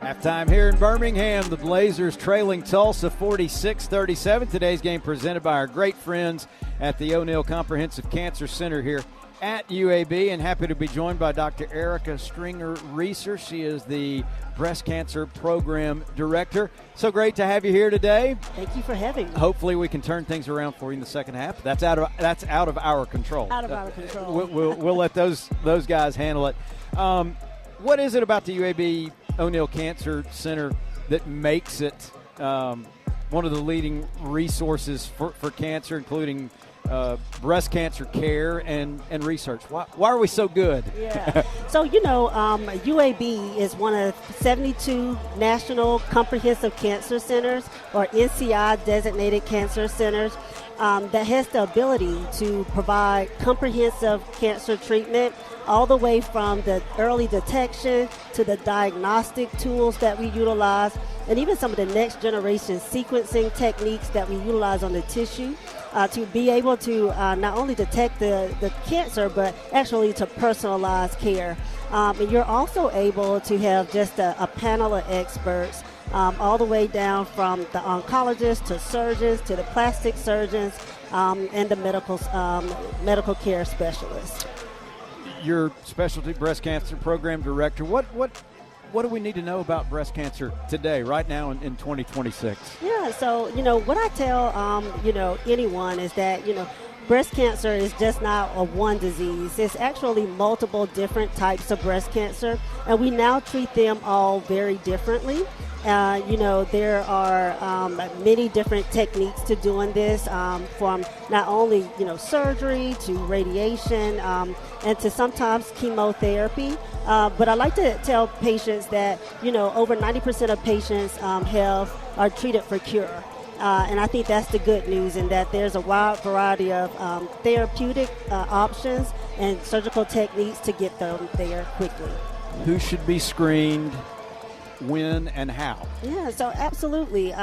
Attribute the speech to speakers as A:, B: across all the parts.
A: Halftime here in Birmingham, the Blazers trailing Tulsa 46-37. Today's game presented by our great friends at the O'Neal Comprehensive Cancer Center here at UAB, and happy to be joined by Dr. Erica Stringer-Reasor. She is the Breast Cancer Program Director. So great to have you here today.
B: Thank you for having me.
A: Hopefully we can turn things around for you in the second half. That's out of our control.
B: Out of our control.
A: We'll let those guys handle it. What is it about the UAB O'Neal Cancer Center that makes it one of the leading resources for cancer, including breast cancer care and research? Why are we so good?
B: Yeah. So, UAB is one of 72 National Comprehensive Cancer Centers, or NCI designated cancer centers, that has the ability to provide comprehensive cancer treatment all the way from the early detection to the diagnostic tools that we utilize, and even some of the next generation sequencing techniques that we utilize on the tissue to be able to not only detect the cancer, but actually to personalize care. And you're also able to have just a panel of experts all the way down from the oncologists to surgeons to the plastic surgeons and the medical care specialists.
A: Your specialty breast cancer program director, what do we need to know about breast cancer today, right now in 2026?
B: Yeah, so, what I tell, anyone is that, breast cancer is just not a one disease. It's actually multiple different types of breast cancer, and we now treat them all very differently. There are many different techniques to doing this, from not only, surgery to radiation and to sometimes chemotherapy. But I like to tell patients that, over 90% of patients are treated for cure. And I think that's the good news, in that there's a wide variety of therapeutic options and surgical techniques to get them there quickly.
A: Who should be screened, when, and how?
B: Yeah, so absolutely.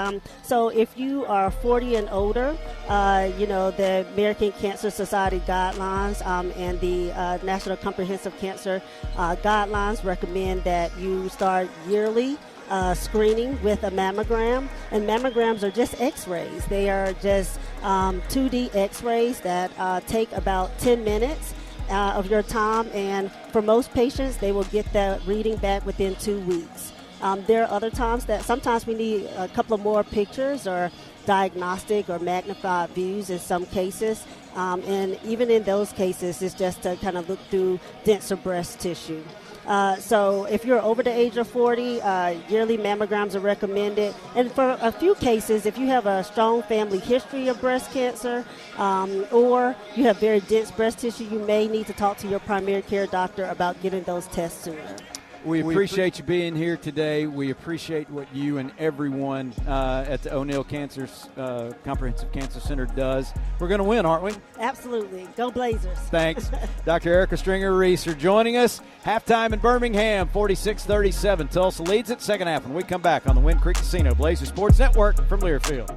B: So if you are 40 and older, the American Cancer Society guidelines and the National Comprehensive Cancer guidelines recommend that you start yearly screening with a mammogram. And mammograms are just x-rays. They are just 2D x-rays that take about 10 minutes of your time. And for most patients, they will get that reading back within 2 weeks. There are other times that sometimes we need a couple of more pictures or diagnostic or magnified views in some cases. And even in those cases, it's just to kind of look through denser breast tissue. So if you're over the age of 40, yearly mammograms are recommended. And for a few cases, if you have a strong family history of breast cancer or you have very dense breast tissue, you may need to talk to your primary care doctor about getting those tests sooner.
A: We appreciate you being here today. We appreciate what you and everyone at the O'Neal Comprehensive Cancer Center does. We're going to win, aren't we?
B: Absolutely. Go Blazers.
A: Thanks. Dr. Erica Stringer-Reasor joining us. Halftime in Birmingham, 46-37. Tulsa leads it. Second half when we come back on the Wind Creek Casino Blazer Sports Network from Learfield.